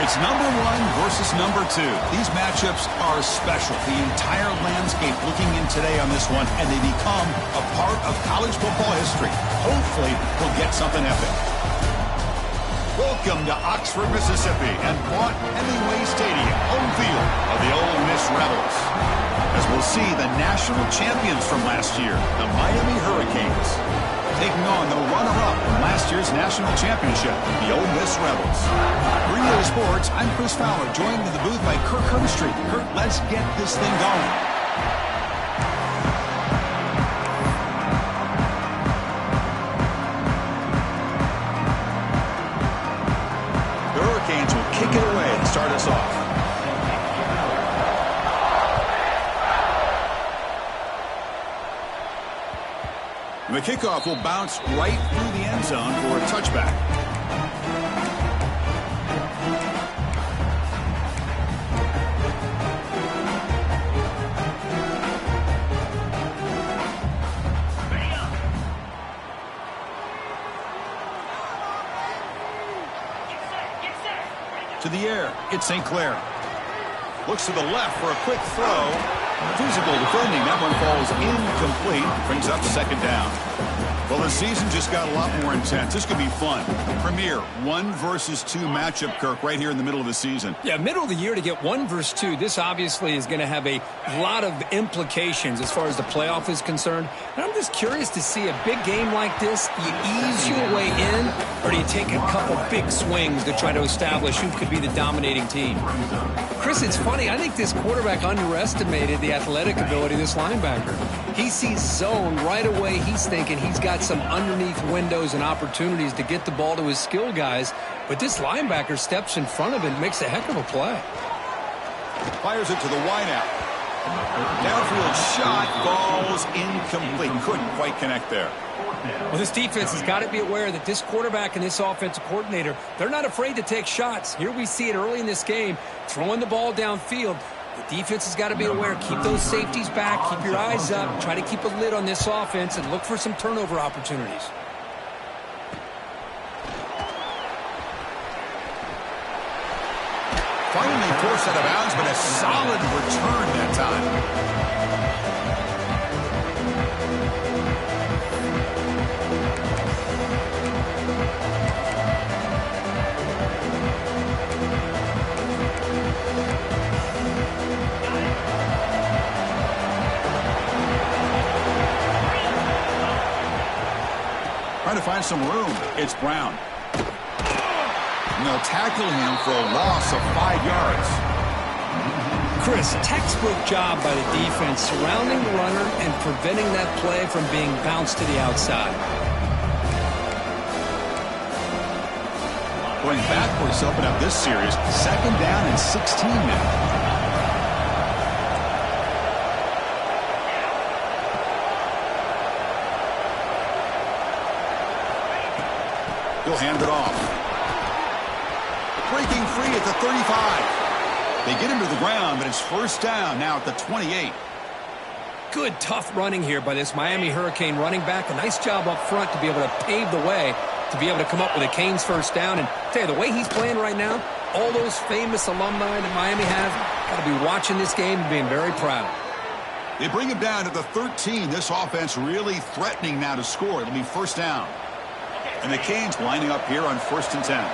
It's number 1 versus number 2. These matchups are special. The entire landscape looking in today on this one, and they become a part of college football history. Hopefully, we'll get something epic. Welcome to Oxford, Mississippi, and Vaught Hemingway Stadium, home field of the Ole Miss Rebels. As we'll see the national champions from last year, the Miami Hurricanes, taking on the runner-up in last year's national championship, the Ole Miss Rebels. For EA Sports, I'm Chris Fowler, joined in the booth by Kirk Herbstreit. Kirk, let's get this thing going. The Hurricanes will kick it away and start us off. The kickoff will bounce right through the end zone for a touchback. To the air, it's St. Clair. Looks to the left for a quick throw. Physical defending. That one falls incomplete. Brings up second down. Well, the season just got a lot more intense. This could be fun. Premier 1 versus 2 matchup, Kirk, right here in the middle of the season. Yeah, middle of the year to get 1 versus 2. This obviously is going to have a lot of implications as far as the playoff is concerned. And I'm just curious to see a big game like this. You ease your way in, or do you take a couple big swings to try to establish who could be the dominating team? Chris, it's funny. I think this quarterback underestimated the athletic ability of this linebacker. He sees zone right away. He's thinking he's got some underneath windows and opportunities to get the ball to his skill guys. But this linebacker steps in front of it and makes a heck of a play. Fires it to the wideout. Downfield shot falls incomplete. Couldn't quite connect there. Well, this defense has got to be aware that this quarterback and this offensive coordinator, they're not afraid to take shots. Here we see it early in this game, throwing the ball downfield. The defense has got to be aware. Keep those safeties back. Keep your eyes up. Try to keep a lid on this offense and look for some turnover opportunities. Finally forced out of bounds, but a solid return that time. Trying to find some room. It's Brown. And they'll tackle him for a loss of 5 yards. Chris, textbook job by the defense surrounding the runner and preventing that play from being bounced to the outside. Going backwards to open up this series. 2nd down and 16 now. He'll hand it off. Breaking free at the 35. They get him to the ground, but it's 1st down now at the 28. Good, tough running here by this Miami Hurricane running back. A nice job up front to be able to pave the way to be able to come up with a Canes 1st down. And tell you, the way he's playing right now, all those famous alumni that Miami has got to be watching this game and being very proud. They bring him down to the 13. This offense really threatening now to score. It'll be 1st down. And the Canes lining up here on 1st and 10.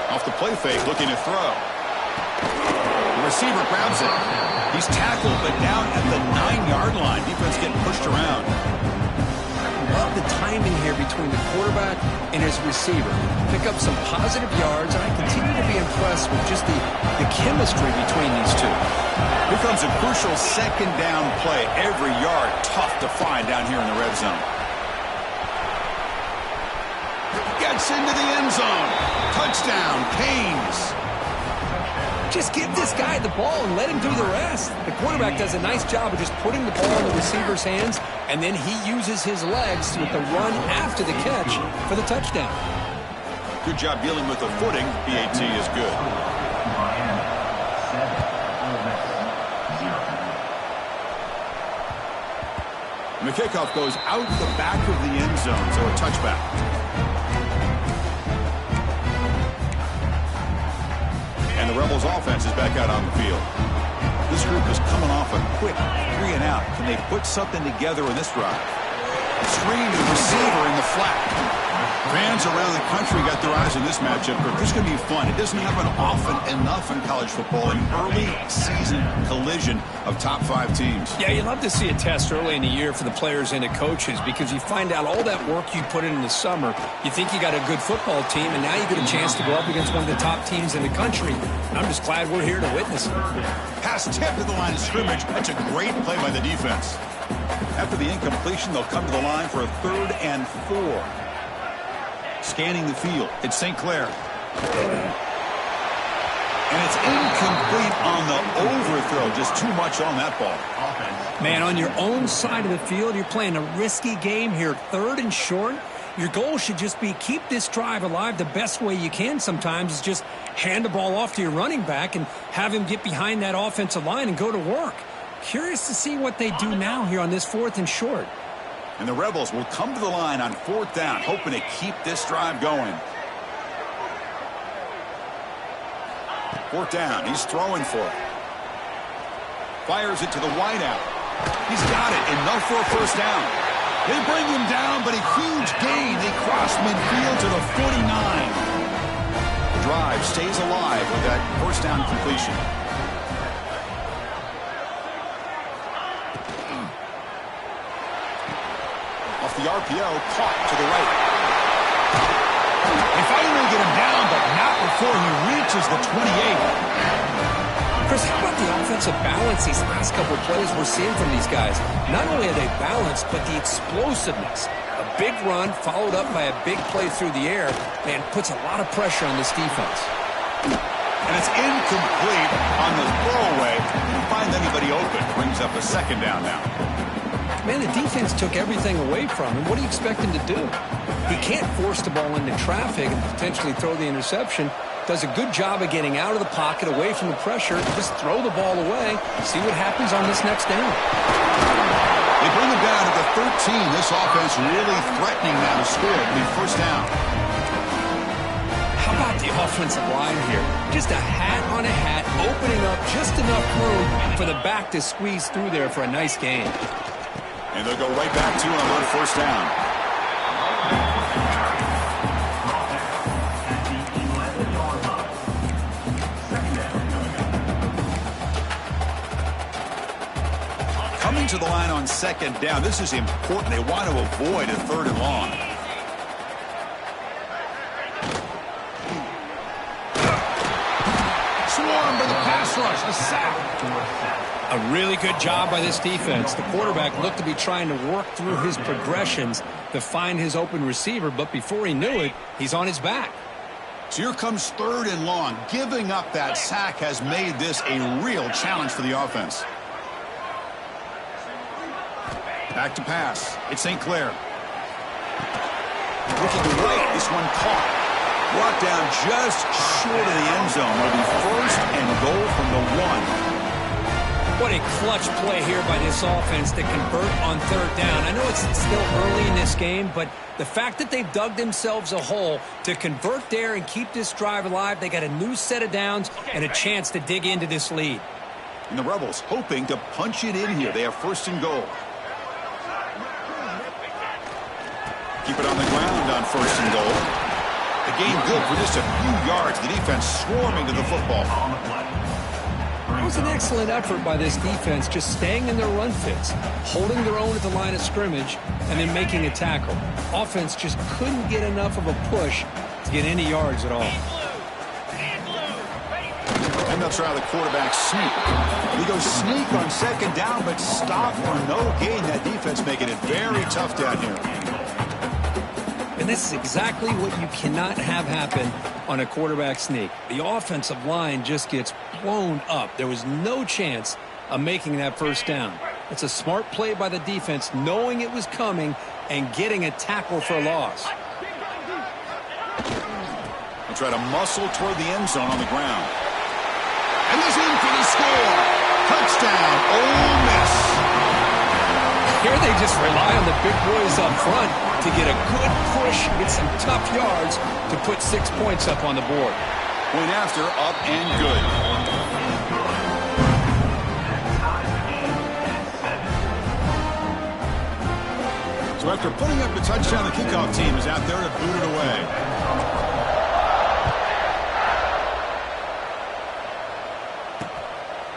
Off the play fake, looking to throw. The receiver grabs it. He's tackled, but down at the 9-yard line. Defense getting pushed around. Love the timing here between the quarterback and his receiver. Pick up some positive yards, and I continue to be impressed with just the chemistry between these two. Here comes a crucial 2nd down play. Every yard tough to find down here in the red zone. Gets into the end zone. Touchdown, Canes. Just give this guy the ball and let him do the rest. The quarterback does a nice job of just putting the ball in the receiver's hands, and then he uses his legs with the run after the catch for the touchdown. Good job dealing with the footing. PAT is good. And the kickoff goes out the back of the end zone, so a touchback. And the Rebels offense is back out on the field. This group is coming off a quick 3 and out. Can they put something together in this drive? Screen to the receiver in the flat. Fans around the country got their eyes on this matchup. This is going to be fun. It doesn't happen often enough in college football, an early season collision of top 5 teams. Yeah, you love to see a test early in the year for the players and the coaches because you find out all that work you put in the summer. You think you got a good football team, and now you get a chance to go up against one of the top teams in the country. I'm just glad we're here to witness it. Pass tip to the line of scrimmage. That's a great play by the defense. After the incompletion, they'll come to the line for a 3rd and 4. Scanning the field, it's St. Clair. And it's incomplete on the overthrow. Just too much on that ball. Man, on your own side of the field, you're playing a risky game here. 3rd and short. Your goal should just be keep this drive alive. The best way you can sometimes is just hand the ball off to your running back and have him get behind that offensive line and go to work. Curious to see what they do now here on this 4th and short. And the Rebels will come to the line on 4th down, hoping to keep this drive going. 4th down, he's throwing for it. Fires it to the wideout. He's got it, enough for a 1st down. They bring him down, but a huge gain. They cross midfield to the 49. The drive stays alive with that 1st down completion. Off the RPO, caught to the right. They finally get him down, but not before he reaches the 28. Chris, how about the offensive balance these last couple of plays we're seeing from these guys? Not only are they balanced, but the explosiveness. A big run followed up by a big play through the air, man, puts a lot of pressure on this defense. And it's incomplete on the throwaway. Didn't find anybody open. Brings up a 2nd down now. Man, the defense took everything away from him. What do you expect him to do? He can't force the ball into traffic and potentially throw the interception. Does a good job of getting out of the pocket, away from the pressure. Just throw the ball away. See what happens on this next down. They bring him down at the 13. This offense really threatening now to score. It'll be 1st down. How about the offensive line here? Just a hat on a hat, opening up just enough room for the back to squeeze through there for a nice gain. And they'll go right back to him on 1st down. Coming to the line on 2nd down. This is important. They want to avoid a 3rd and long. Swarmed by the pass rush. A sack. A really good job by this defense. The quarterback looked to be trying to work through his progressions to find his open receiver, but before he knew it, he's on his back. So here comes 3rd and long. Giving up that sack has made this a real challenge for the offense. Back to pass. It's St. Clair. Looking right. This one caught. Brought down just short of the end zone. It'll be 1st and goal from the 1. What a clutch play here by this offense to convert on 3rd down. I know it's still early in this game, but the fact that they've dug themselves a hole to convert there and keep this drive alive, they got a new set of downs and a chance to dig into this lead. And the Rebels hoping to punch it in here. They have 1st and goal. Keep it on the ground on 1st and goal. The game good for just a few yards. The defense swarming to the football. It was an excellent effort by this defense, just staying in their run fits, holding their own at the line of scrimmage, and then making a tackle. Offense just couldn't get enough of a push to get any yards at all. And they'll try the quarterback sneak. He goes sneak on 2nd down, but stop for no gain. That defense making it very tough down here. And this is exactly what you cannot have happen on a quarterback sneak. The offensive line just gets blown up. There was no chance of making that 1st down. It's a smart play by the defense, knowing it was coming and getting a tackle for a loss. They'll try to muscle toward the end zone on the ground. And he's in for the score. Touchdown, Ole Miss. Here they just rely on the big boys up front to get a good push, get some tough yards to put 6 points up on the board. Point after, up and good. So after putting up the touchdown, the kickoff team is out there to boot it away.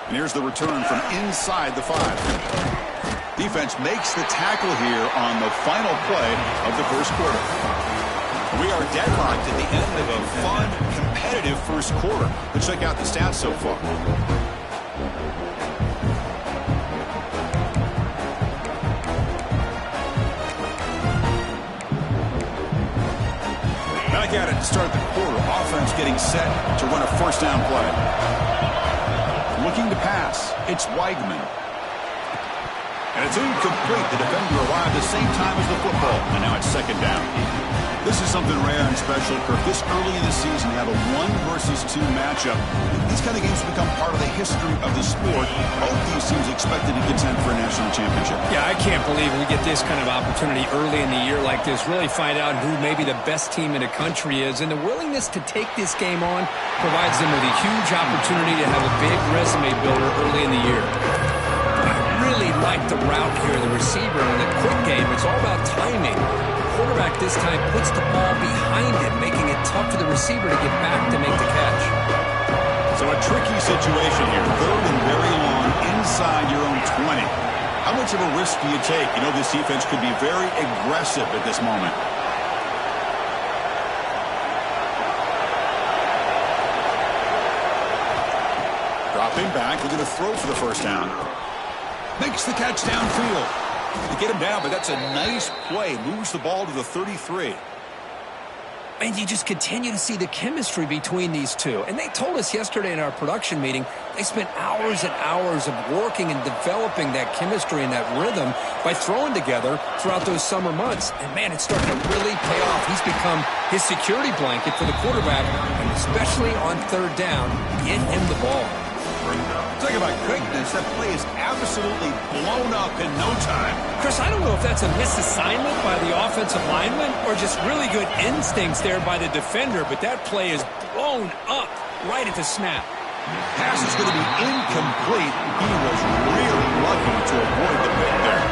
And here's the return from inside the 5. Defense makes the tackle here on the final play of the first quarter. We are deadlocked at the end of a fun, competitive first quarter. Let's check out the stats so far. Back at it to start the quarter. Offense getting set to run a first down play. Looking to pass. It's Weigman. And it's incomplete. The defender arrived at the same time as the football. And now it's second down. This is something rare and special, Kirk. This early in the season, you have a 1 versus 2 matchup. These kind of games become part of the history of the sport. Both these teams expected to contend for a national championship. Yeah, I can't believe we get this kind of opportunity early in the year like this. Really find out who maybe the best team in the country is. And the willingness to take this game on provides them with a huge opportunity to have a big resume builder early in the year. I really like the route here, the receiver. In the quick game, it's all about timing. Quarterback this time puts the ball behind him, making it tough for the receiver to get back to make the catch. So a tricky situation here. Third and very long inside your own 20. How much of a risk do you take? You know this defense could be very aggressive at this moment. Dropping back, looking to throw for the first down. Makes the catch downfield. To get him down, but that's a nice play. Moves the ball to the 33. And you just continue to see the chemistry between these two. And they told us yesterday in our production meeting, they spent hours and hours of working and developing that chemistry and that rhythm by throwing together throughout those summer months. And, man, it's starting to really pay off. He's become his security blanket for the quarterback, and especially on third down, get him the ball. Talk about quickness. That play is absolutely blown up in no time. Chris, I don't know if that's a misassignment by the offensive lineman or just really good instincts there by the defender, but that play is blown up right at the snap. Pass is going to be incomplete. He was really lucky to avoid the pick there.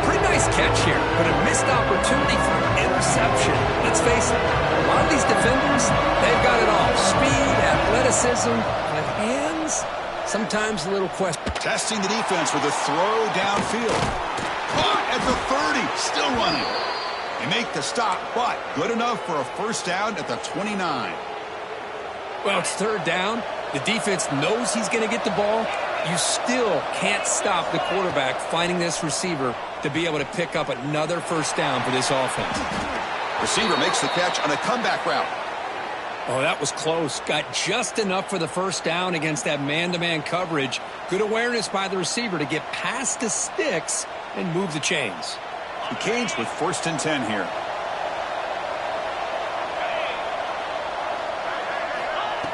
Pretty nice catch here, but a missed opportunity for an interception. Let's face it, a lot of these defenders, they've got it all. Speed, athleticism, but hands, sometimes a little question. Testing the defense with a throw downfield. Caught at the 30, still running. They make the stop, but good enough for a first down at the 29. Well, it's third down. The defense knows he's going to get the ball. You still can't stop the quarterback finding this receiver to be able to pick up another first down for this offense. Receiver makes the catch on a comeback route. Oh, that was close. Got just enough for the first down against that man-to-man coverage. Good awareness by the receiver to get past the sticks and move the chains. The Canes with first and 10 here.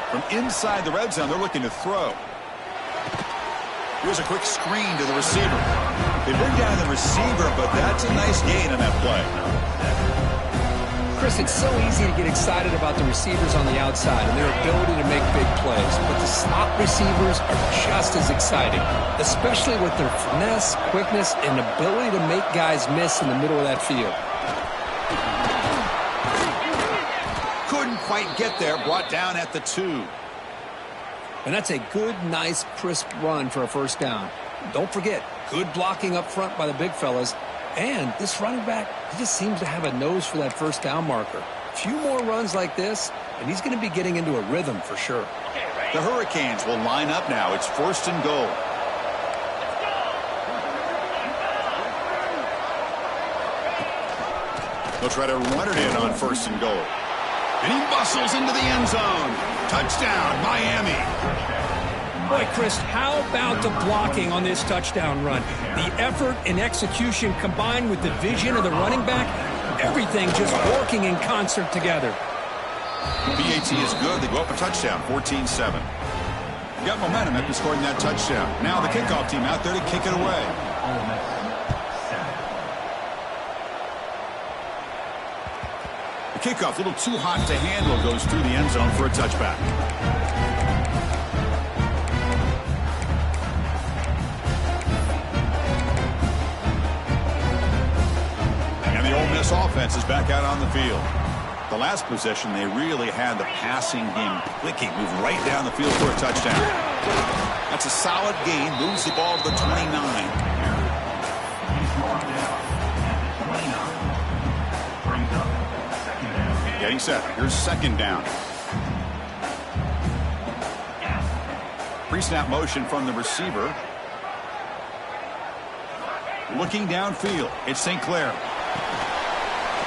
From inside the red zone, they're looking to throw. Here's a quick screen to the receiver. They bring down the receiver, but that's a nice gain on that play. Chris, it's so easy to get excited about the receivers on the outside and their ability to make big plays, but the slot receivers are just as exciting, especially with their finesse, quickness, and ability to make guys miss in the middle of that field. Couldn't quite get there, brought down at the 2. And that's a good, nice, crisp run for a first down. Don't forget, good blocking up front by the big fellas. And this running back, he just seems to have a nose for that first down marker. A few more runs like this, and he's going to be getting into a rhythm for sure. The Hurricanes will line up now. It's first and goal. They'll try to run it in on first and goal. And he bustles into the end zone. Touchdown, Miami. Boy, Chris, how about the blocking on this touchdown run? The effort and execution combined with the vision of the running back, everything just working in concert together. BAT is good. They go up a touchdown, 14-7. Got momentum after scoring that touchdown. Now the kickoff team out there to kick it away. Kickoff, a little too hot to handle, goes through the end zone for a touchback. And the Ole Miss offense is back out on the field. The last possession, they really had the passing game clicking. Move right down the field for a touchdown. That's a solid gain. Moves the ball to the 29. Getting set. Here's second down. Pre-snap motion from the receiver. Looking downfield. It's St. Clair.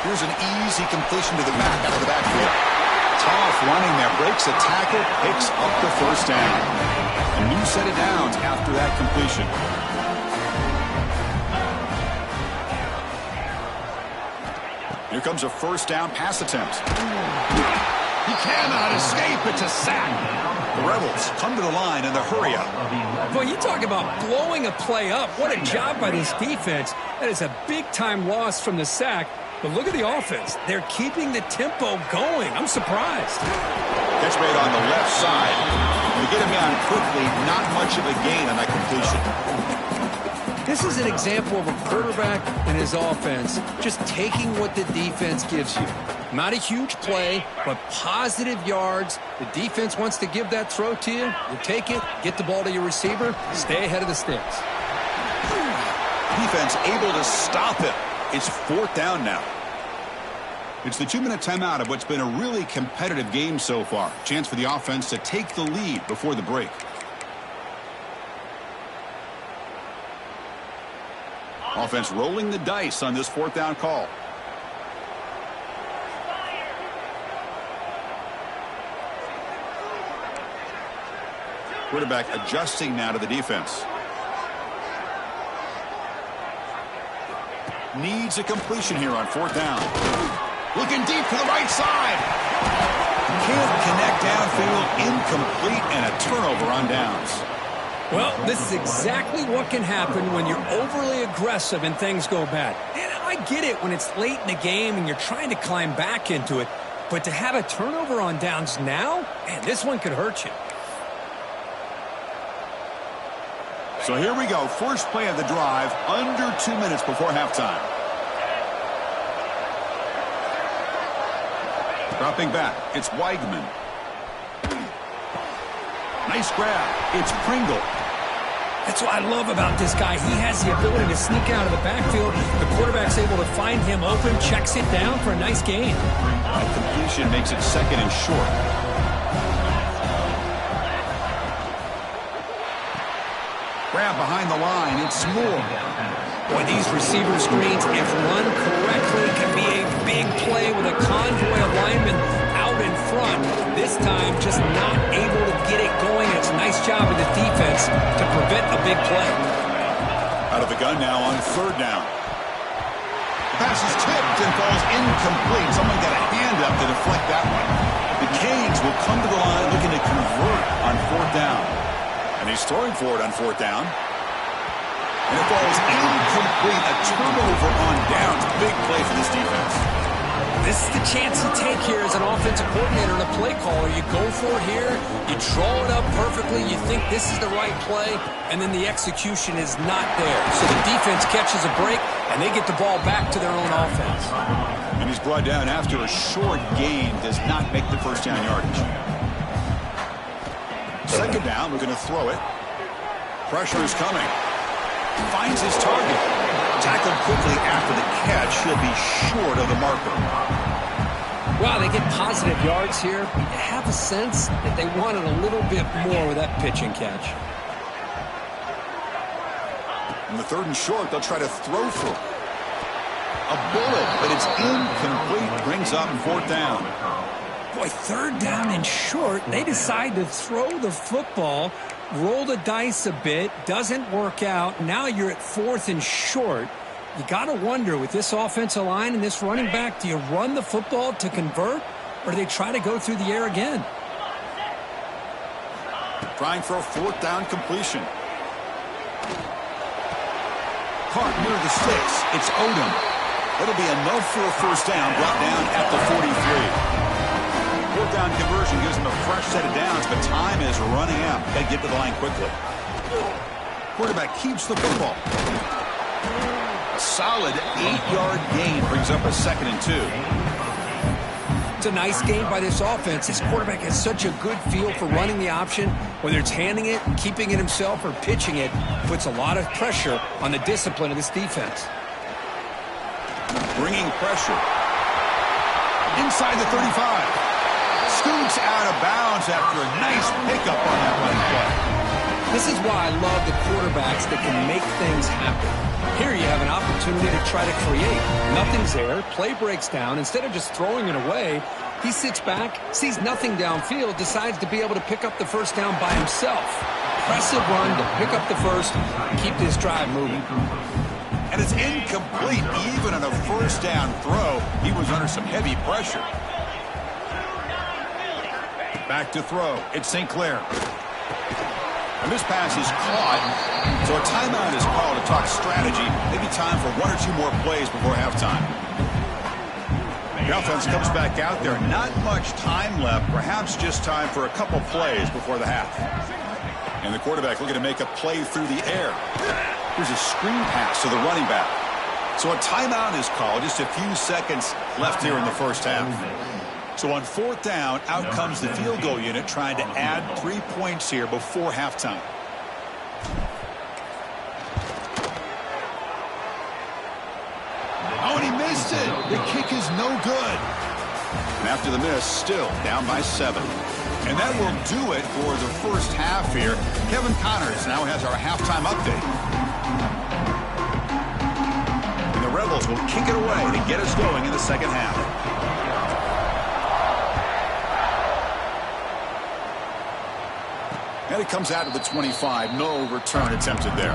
Here's an easy completion to the back out of the backfield. Tough running there. Breaks a tackle. Picks up the first down. A new set of downs after that completion. Here comes a first down pass attempt. He cannot escape. It's a sack. The Rebels come to the line in the hurry up. Boy, you talk about blowing a play up. What a job by this defense. That is a big-time loss from the sack. But look at the offense. They're keeping the tempo going. I'm surprised. Catch made on the left side. To get him down quickly, not much of a gain on that completion. This is an example of a quarterback and his offense just taking what the defense gives you. Not a huge play, but positive yards. The defense wants to give that throw to you. You take it, get the ball to your receiver, stay ahead of the sticks. Defense able to stop it. It's fourth down now. It's the 2-minute timeout of what's been a really competitive game so far. Chance for the offense to take the lead before the break. Offense rolling the dice on this fourth down call. Quarterback adjusting now to the defense. Needs a completion here on fourth down. Looking deep to the right side. Can't connect downfield. Incomplete and a turnover on downs. Well, this is exactly what can happen when you're overly aggressive and things go bad. And I get it when it's late in the game and you're trying to climb back into it. But to have a turnover on downs now, man, this one could hurt you. So here we go. First play of the drive, under 2 minutes before halftime. Dropping back, it's Weigman. Nice grab. It's Pringle. That's what I love about this guy. He has the ability to sneak out of the backfield. The quarterback's able to find him open, checks it down for a nice gain. That completion makes it second and short. Grab behind the line. It's Moore. Boy, these receiver screens, if run correctly, can be a big play with a convoy of linemen out in front. This time, just not able to get it going. It's a nice job of the defense to prevent a big play. Out of the gun now on third down. The pass is tipped and falls incomplete. Someone got a hand up to deflect that one. The Canes will come to the line looking to convert on fourth down. And he's throwing for it on fourth down. And it falls incomplete. A turnover on downs. Big play for this defense. This is the chance you take here as an offensive coordinator and a play caller. You go for it here. You draw it up perfectly. You think this is the right play. And then the execution is not there. So the defense catches a break, and they get the ball back to their own offense. And he's brought down after a short gain. Does not make the first down yardage. Second down, we're going to throw it. Pressure is coming. Finds his target. Tackled quickly after the catch. He'll be short of the marker. Wow, they get positive yards here. You have a sense that they wanted a little bit more with that pitch and catch. In the third and short, they'll try to throw for it. A bullet, but it's incomplete. Brings up fourth down. Boy, third down and short. They decide to throw the football. Roll the dice a bit, doesn't work out. Now you're at fourth and short. You got to wonder, with this offensive line and this running back, do you run the football to convert, or do they try to go through the air again? Trying for a fourth down completion. Caught near the sticks. It's Odom. It'll be enough for a first down, brought down at the 43. Fourth down conversion gives them a fresh set of downs, but time is running out. Got to get to the line quickly. Quarterback keeps the football. A solid 8-yard gain brings up a 2nd and 2. It's a nice game by this offense. This quarterback has such a good feel for running the option. Whether it's handing it, keeping it himself, or pitching it, puts a lot of pressure on the discipline of this defense. Bringing pressure. Inside the 35. Scoots out of bounds after a nice pickup on that running play. This is why I love the quarterbacks that can make things happen. Here you have an opportunity to try to create. Nothing's there. Play breaks down. Instead of just throwing it away, he sits back, sees nothing downfield, decides to be able to pick up the first down by himself. Impressive run to pick up the first and keep this drive moving. And it's incomplete. Even on a first down throw, he was under some heavy pressure. Back to throw. It's St. Clair. And this pass is caught, so a timeout is called to talk strategy. Maybe time for 1 or 2 more plays before halftime. The offense comes back out there. Not much time left. Perhaps just time for a couple plays before the half. And the quarterback looking to make a play through the air. Here's a screen pass to the running back. So a timeout is called. Just a few seconds left here in the first half. So on 4th down, out comes the field goal unit trying to add 3 points here before halftime. Oh, and he missed it. The kick is no good. And after the miss, still down by 7. And that will do it for the first half here. Kevin Connors now has our halftime update. And the Rebels will kick it away to get us going in the second half. And it comes out of the 25. No return attempted there.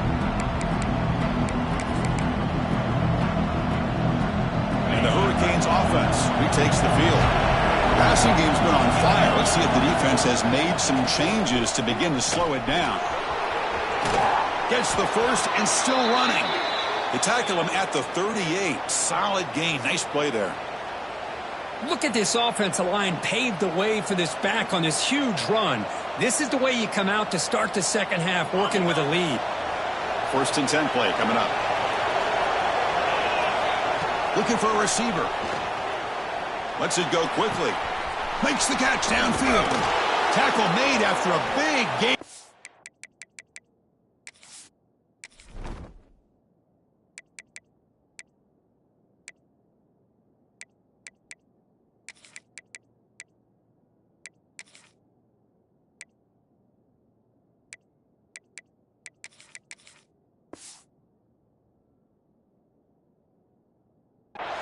And the Hurricanes offense retakes the field. Passing game's been on fire. Let's see if the defense has made some changes to begin to slow it down. Gets the first and still running. They tackle him at the 38. Solid gain. Nice play there. Look at this offensive line paved the way for this back on this huge run. This is the way you come out to start the second half, working with a lead. 1st and 10 play coming up. Looking for a receiver. Lets it go quickly. Makes the catch downfield. Tackle made after a big gain.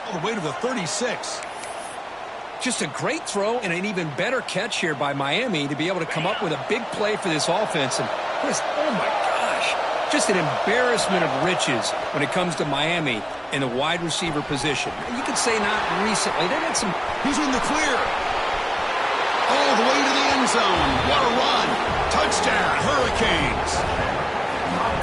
All the way to the 36. Just a great throw and an even better catch here by Miami to be able to come up with a big play for this offense. And oh my gosh, just an embarrassment of riches when it comes to Miami in the wide receiver position. You could say not recently. They had some. He's in the clear. All the way to the end zone. What a run. Touchdown, Hurricanes.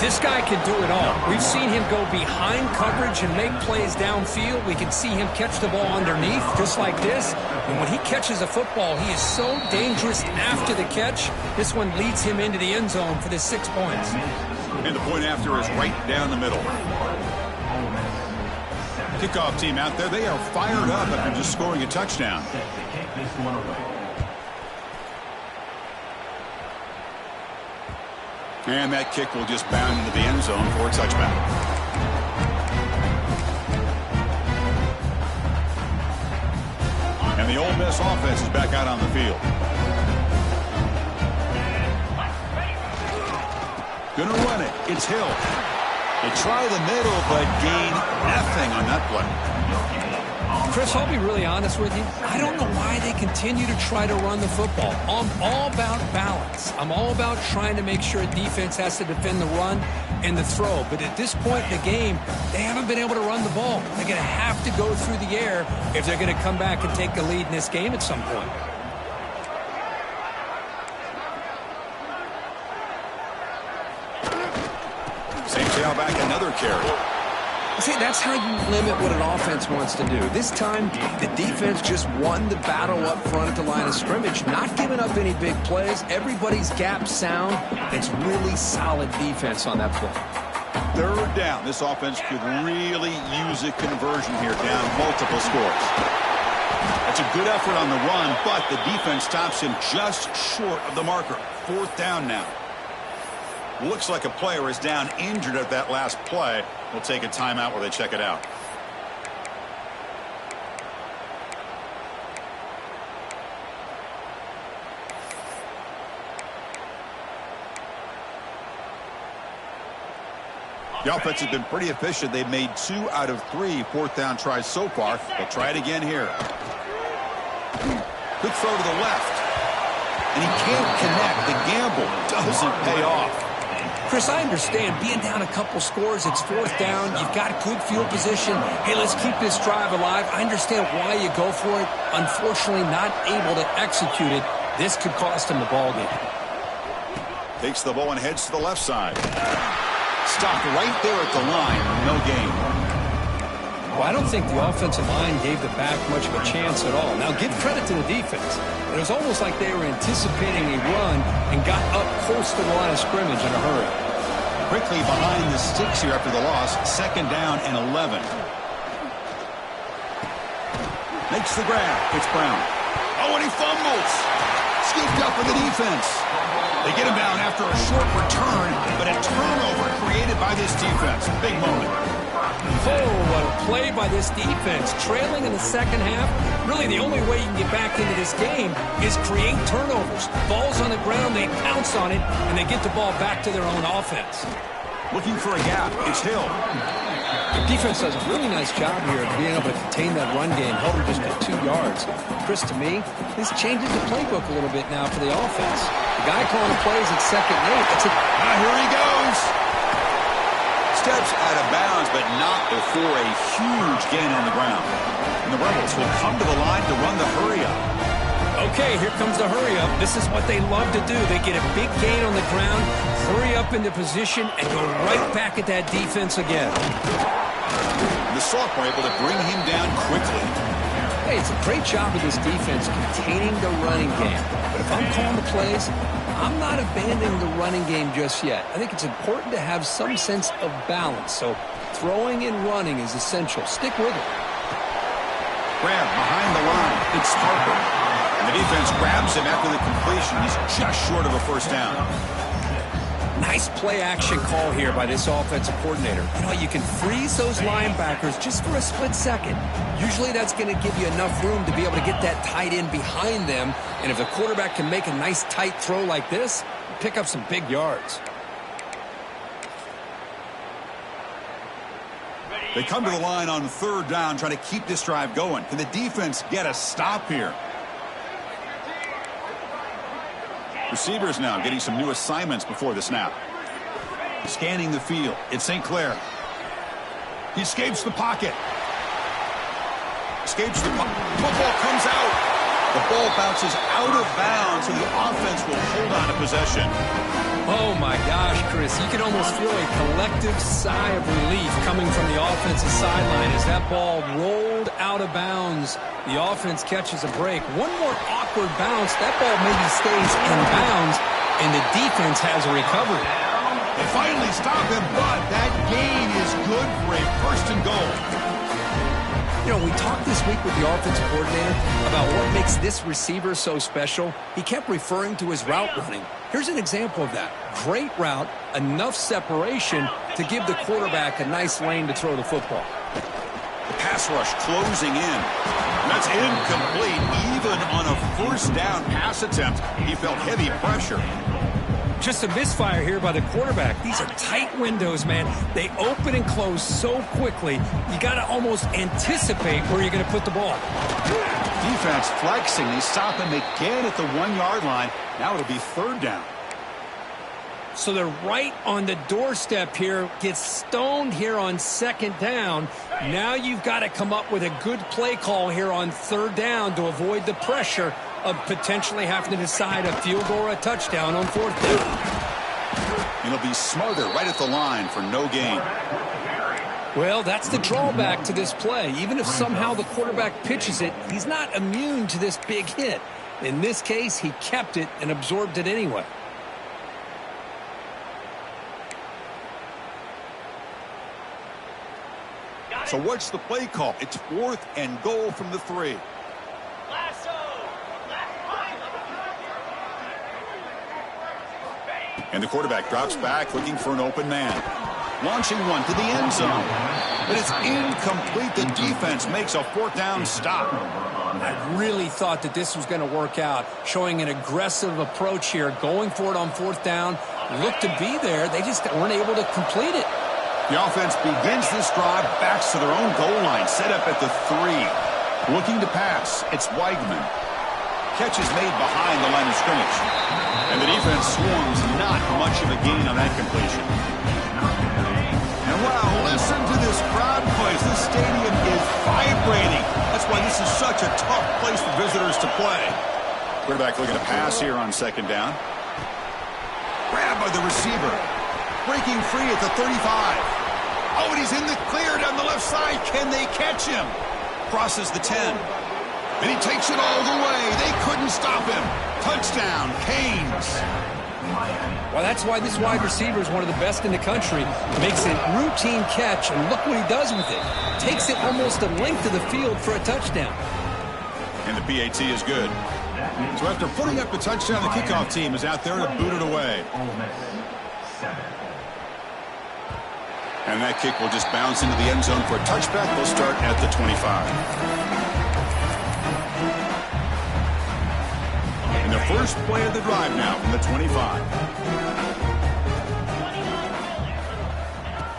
This guy can do it all. We've seen him go behind coverage and make plays downfield. We can see him catch the ball underneath just like this. And when he catches a football, he is so dangerous after the catch. This one leads him into the end zone for the 6 points. And the point after is right down the middle. Kickoff team out there. They are fired up after just scoring a touchdown. And that kick will just bound into the end zone for a touchback. And the Ole Miss offense is back out on the field. Gonna run it. It's Hill. They try the middle, but gain nothing on that play. Chris, I'll be really honest with you. I don't know why they continue to try to run the football. I'm all about balance. I'm all about trying to make sure defense has to defend the run and the throw. But at this point in the game, they haven't been able to run the ball. They're going to have to go through the air if they're going to come back and take the lead in this game at some point. Same tailback, another carry. See, that's how you limit what an offense wants to do. This time, the defense just won the battle up front at the line of scrimmage, not giving up any big plays. Everybody's gap sound. It's really solid defense on that play. Third down. This offense could really use a conversion here, down multiple scores. That's a good effort on the run, but the defense stops him just short of the marker. Fourth down now. Looks like a player is down injured at that last play. We'll take a timeout while they check it out. The offense has been pretty efficient. They've made 2 out of 3 fourth down tries so far. They'll try it again here. Quick throw to the left. And he can't connect. The gamble doesn't pay off. Chris, I understand being down a couple scores, it's fourth down, you've got good field position. Hey, let's keep this drive alive. I understand why you go for it. Unfortunately, not able to execute it. This could cost him the ball game. Takes the ball and heads to the left side. Stopped right there at the line. No gain. Well, I don't think the offensive line gave the back much of a chance at all. Now, give credit to the defense. It was almost like they were anticipating a run and got up close to the line of scrimmage in a hurry. Quickly behind the sticks here after the loss. Second down and 11. Makes the grab. It's Brown. Oh, and he fumbles. Scooped up for the defense. They get him down after a short return, but a turnover created by this defense. Big moment. Oh, what a play by this defense. Trailing in the second half. Really, the only way you can get back into this game is create turnovers. Ball's on the ground, they pounce on it, and they get the ball back to their own offense. Looking for a gap. It's Hill. The defense does a really nice job here of being able to contain that run game. Held him just at 2 yards. Chris, to me, this changes the playbook a little bit now for the offense. The guy calling the plays at second and 8. That's it. Here he goes. Steps out of bounds, but not before a huge gain on the ground. And the Rebels will come to the line to run the hurry-up. Okay, here comes the hurry-up. This is what they love to do. They get a big gain on the ground, hurry up into position, and go right back at that defense again. The sophomore able to bring him down quickly. Hey, it's a great job of this defense containing the running game. But if I'm calling the plays, I'm not abandoning the running game just yet. I think it's important to have some sense of balance. So throwing and running is essential. Stick with it. Grab behind the line. It's Harper. And the defense grabs him after the completion. He's just short of a first down. Nice play-action call here by this offensive coordinator. You know, you can freeze those linebackers just for a split second. Usually that's going to give you enough room to be able to get that tight end behind them. And if the quarterback can make a nice tight throw like this, pick up some big yards. They come to the line on third down, trying to keep this drive going. Can the defense get a stop here? Receivers now getting some new assignments before the snap. Scanning the field. It's St. Clair. He escapes the pocket. Escapes the pocket. Football comes out. The ball bounces out of bounds, so the offense will hold on to possession. Oh, my gosh, Chris. You can almost feel a collective sigh of relief coming from the offensive sideline as that ball rolled out of bounds. The offense catches a break. One more awkward bounce. That ball maybe stays in bounds, and the defense has a recovery. They finally stop him, but that gain is good for a first and goal. You know, we talked this week with the offensive coordinator about what makes this receiver so special. He kept referring to his route running. Here's an example of that. Great route, enough separation to give the quarterback a nice lane to throw the football. The pass rush closing in. That's incomplete. Even on a first down pass attempt, he felt heavy pressure. Just a misfire here by the quarterback. These are tight windows, man. They open and close so quickly, you got to almost anticipate where you're going to put the ball. Defense flexing. They stop him again at the 1 yard line. Now it'll be third down. So they're right on the doorstep here. Gets stoned here on second down. Now you've got to come up with a good play call here on third down to avoid the pressure of potentially having to decide a field goal or a touchdown on fourth down. It'll be Smarter right at the line for no gain. Well, that's the drawback to this play. Even if somehow the quarterback pitches it, he's not immune to this big hit. In this case, he kept it and absorbed it anyway. So what's the play call? It's 4th and goal from the 3. And the quarterback drops back looking for an open man. Launching one to the end zone. But it's incomplete. The defense makes a 4th down stop. I really thought that this was going to work out, showing an aggressive approach here, going for it on 4th down. Looked to be there. They just weren't able to complete it. The offense begins this drive, backs to their own goal line, set up at the 3. Looking to pass, it's Weigman. Catch is made behind the line of scrimmage. And the defense swarms not much of a gain on that completion. And wow, listen to this crowd noise. This stadium is vibrating. That's why this is such a tough place for visitors to play. Quarterback looking to pass here on 2nd down. Grabbed by the receiver. Breaking free at the 35. Oh, and he's in the clear down the left side. Can they catch him? Crosses the 10. And he takes it all the way. They couldn't stop him. Touchdown, Canes. Well, that's why this wide receiver is one of the best in the country. Makes a routine catch, and look what he does with it. Takes it almost a length of the field for a touchdown. And the PAT is good. So after putting up the touchdown, the kickoff team is out there to boot it away. And that kick will just bounce into the end zone for a touchback. They'll start at the 25. And the first play of the drive now from the 25.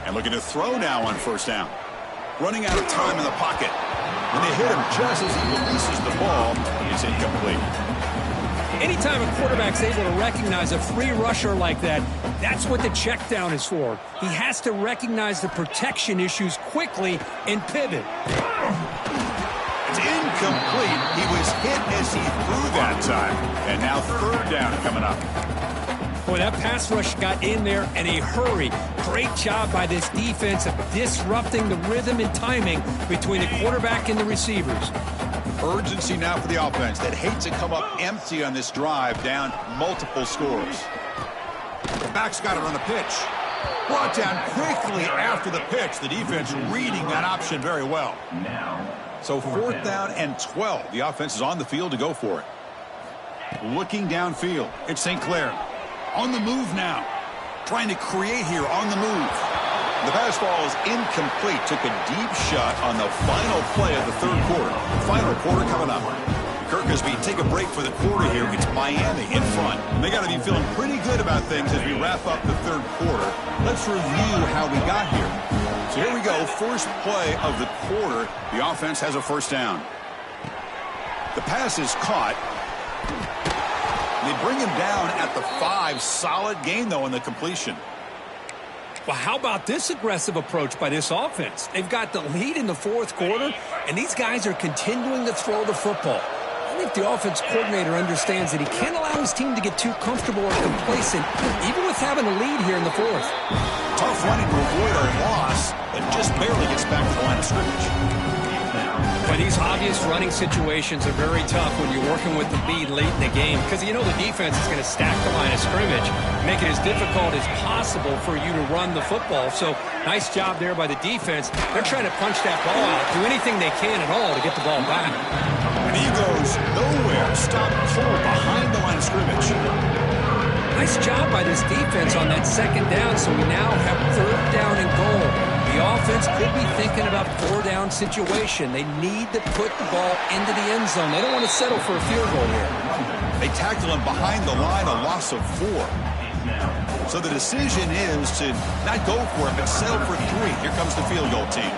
And looking to throw now on 1st down. Running out of time in the pocket. And they hit him just as he releases the ball. It's incomplete. Anytime a quarterback's able to recognize a free rusher like that, that's what the check down is for. He has to recognize the protection issues quickly and pivot. It's incomplete. He was hit as he threw that time. And now 3rd down coming up. Boy, that pass rush got in there in a hurry. Great job by this defense of disrupting the rhythm and timing between the quarterback and the receivers. Urgency now for the offense that hates to come up empty on this drive, down multiple scores. The back's got it on the pitch. Brought down quickly after the pitch. The defense reading that option very well. So 4th down and 12. The offense is on the field to go for it. Looking downfield. It's St. Clair. On the move now. Trying to create here on the move. The pass ball is incomplete. Took a deep shot on the final play of the 3rd quarter. Final quarter coming up. Kirk, as we take a break for the quarter here, it's Miami in front. And they got to be feeling pretty good about things as we wrap up the 3rd quarter. Let's review how we got here. So here we go. First play of the quarter. The offense has a 1st down. The pass is caught. They bring him down at the 5. Solid gain, though, in the completion. Well, how about this aggressive approach by this offense? They've got the lead in the 4th quarter, and these guys are continuing to throw the football. I think the offense coordinator understands that he can't allow his team to get too comfortable or complacent, even with having a lead here in the 4th. Tough running to avoid a loss, but just barely gets back to the line of scrimmage. But these obvious running situations are very tough when you're working with the lead late in the game, because you know the defense is going to stack the line of scrimmage, make it as difficult as possible for you to run the football. So nice job there by the defense. They're trying to punch that ball out, do anything they can at all to get the ball back. And he goes nowhere. Stop cold behind the line of scrimmage. Nice job by this defense on that 2nd down, so we now have 3rd down and goal. The offense could be thinking about 4-down situation. They need to put the ball into the end zone. They don't want to settle for a field goal here. They tackle him behind the line, a loss of 4. So the decision is to not go for it, but settle for 3. Here comes the field goal team.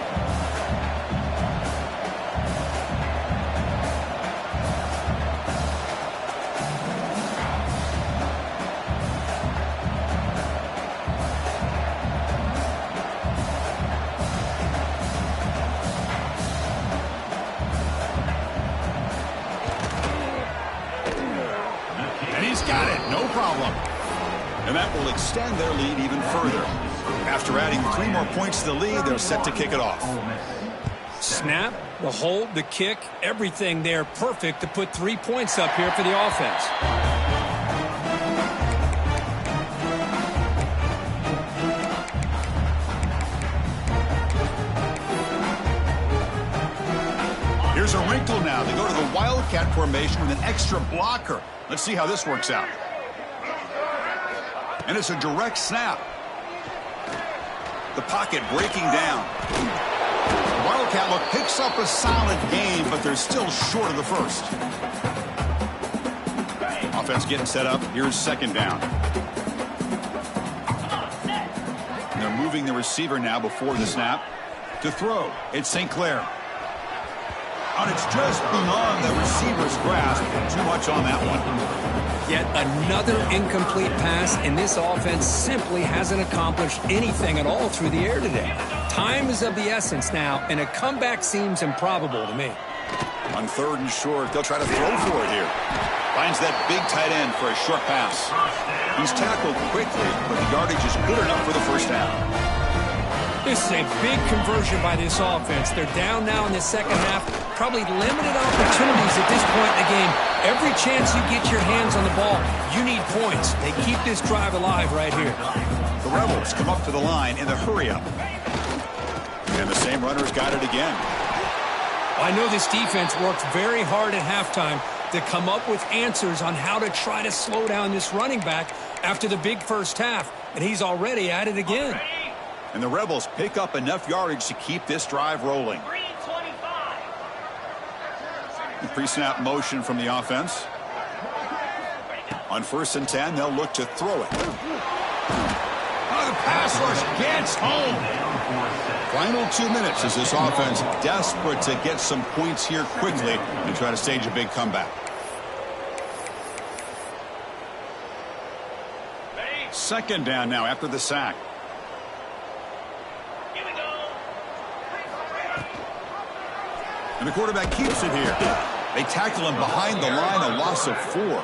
And he's got it, no problem. And that will extend their lead even further. After adding 3 more points to the lead, they're set to kick it off. Snap, the hold, the kick, everything there perfect to put 3 points up here for the offense. Here's a wrinkle now. They go to the Wildcat formation with an extra blocker. Let's see how this works out. And it's a direct snap. The pocket breaking down. Wildcat look picks up a solid game, but they're still short of the first. Offense getting set up. Here's second down. And they're moving the receiver now before the snap. To throw, it's St. Clair. And it's just beyond the receiver's grasp. Too much on that one. Yet another incomplete pass, and this offense simply hasn't accomplished anything at all through the air today. Time is of the essence now, and a comeback seems improbable to me. On 3rd and short, they'll try to throw for it here. Finds that big tight end for a short pass. He's tackled quickly, but the yardage is good enough for the first down. This is a big conversion by this offense. They're down now in the second half. Probably limited opportunities at this point in the game. Every chance you get your hands on the ball, you need points. They keep this drive alive right here. The Rebels come up to the line in the hurry-up. And the same runners got it again. I know this defense worked very hard at halftime to come up with answers on how to try to slow down this running back after the big first half. And he's already at it again. And the Rebels pick up enough yardage to keep this drive rolling. The pre-snap motion from the offense. On 1st and 10, they'll look to throw it. Oh, the pass rush gets home. Final 2 minutes as this offense desperate to get some points here quickly and try to stage a big comeback. Second down now after the sack. And the quarterback keeps it here. They tackle him behind the line, a loss of 4.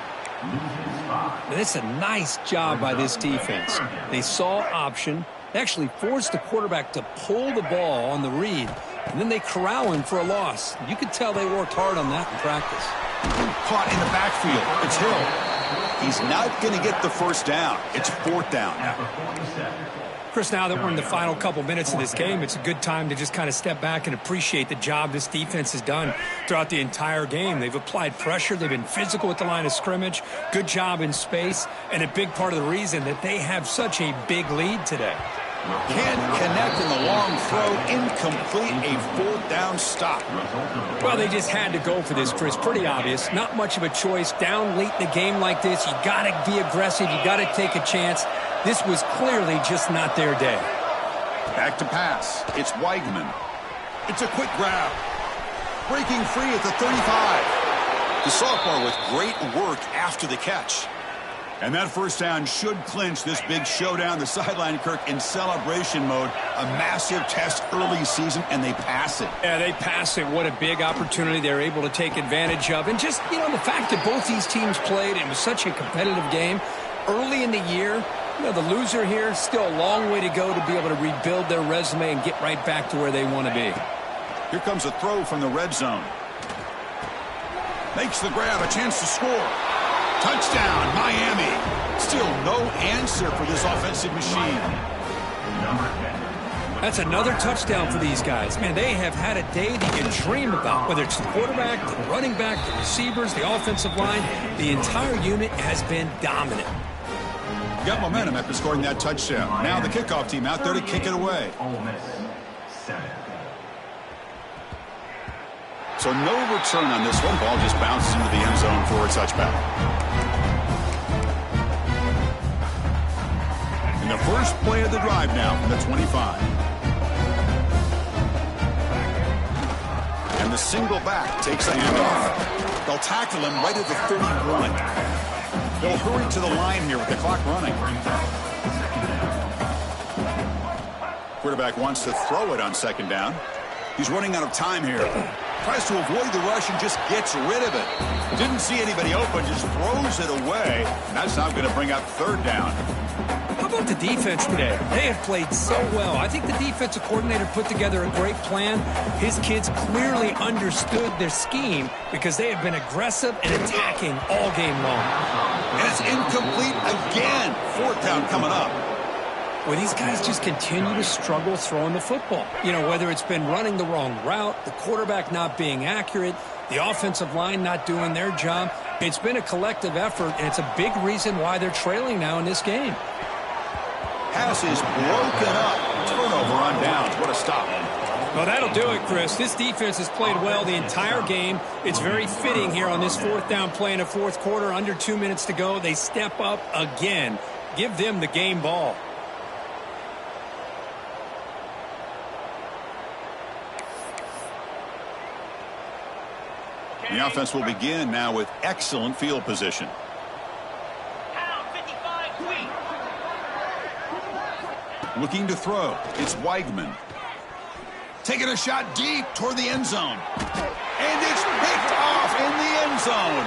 It's a nice job by this defense. They saw option, actually forced the quarterback to pull the ball on the read, and then they corral him for a loss. You could tell they worked hard on that in practice. Caught in the backfield. It's Hill. He's not going to get the first down. It's 4th down. Chris, now that we're in the final couple minutes of this game, it's a good time to just kind of step back and appreciate the job this defense has done throughout the entire game. They've applied pressure. They've been physical at the line of scrimmage. Good job in space. And a big part of the reason that they have such a big lead today. Can't connect in the long throw. Incomplete. A 4th down stop. Well, they just had to go for this, Chris. Pretty obvious. Not much of a choice. Down late in the game like this, you got to be aggressive. You got to take a chance. This was clearly just not their day. Back to pass. It's Weigman. It's a quick grab. Breaking free at the 35. The sophomore with great work after the catch. And that first down should clinch this big showdown. The sideline, Kirk, in celebration mode. A massive test early season, and they pass it. Yeah, they pass it. What a big opportunity they're able to take advantage of. And just, you know, the fact that both these teams played, it was such a competitive game early in the year. You know, the loser here, still a long way to go to be able to rebuild their resume and get right back to where they want to be. Here comes a throw from the red zone. Makes the grab, a chance to score. Touchdown, Miami. Still no answer for this offensive machine. That's another touchdown for these guys. Man, they have had a day that you dream about, whether it's the quarterback, the running back, the receivers, the offensive line. The entire unit has been dominant. Got momentum after scoring that touchdown. Now the kickoff team out there to kick it away. So no return on this one. Ball just bounces into the end zone for a touchback. And the first play of the drive now from the 25. And the single back takes the handoff. They'll tackle him right at the 31. They'll hurry to the line here with the clock running. Quarterback wants to throw it on second down. He's running out of time here. Tries to avoid the rush and just gets rid of it. Didn't see anybody open, just throws it away. And that's not going to bring up third down. How about the defense today? They have played so well. I think the defensive coordinator put together a great plan. His kids clearly understood their scheme because they have been aggressive and attacking all game long. And it's incomplete again. 4th down coming up. Well, these guys just continue to struggle throwing the football. You know, whether it's been running the wrong route, the quarterback not being accurate, the offensive line not doing their job. It's been a collective effort, and it's a big reason why they're trailing now in this game. Pass is broken up. Turnover on downs. What a stop. Well, that'll do it, Chris. This defense has played well the entire game. It's very fitting here on this 4th down play in the 4th quarter. Under 2 minutes to go. They step up again. Give them the game ball. The offense will begin now with excellent field position. Looking to throw. It's Weigman. Taking a shot deep toward the end zone. And it's picked off in the end zone.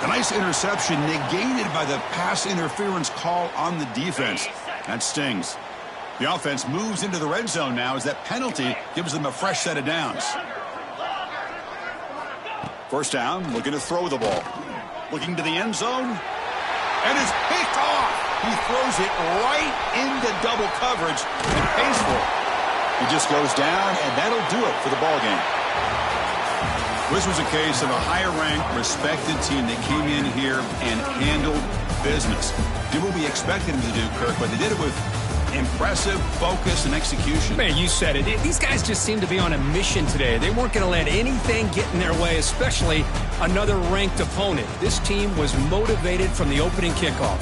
A nice interception negated by the pass interference call on the defense. That stings. The offense moves into the red zone now as that penalty gives them a fresh set of downs. 1st down, looking to throw the ball. Looking to the end zone. And it's picked off. He throws it right into double coverage and pays for it. He just goes down, and that'll do it for the ball game. This was a case of a higher-ranked, respected team that came in here and handled business. Did what we expected them to do, Kirk, but they did it with impressive focus and execution. Man, you said it. These guys just seem to be on a mission today. They weren't going to let anything get in their way, especially another ranked opponent. This team was motivated from the opening kickoff.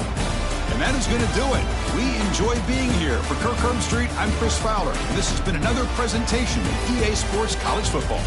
And that is going to do it. We enjoy being here. For Kirk Street, I'm Chris Fowler. This has been another presentation of EA Sports College Football.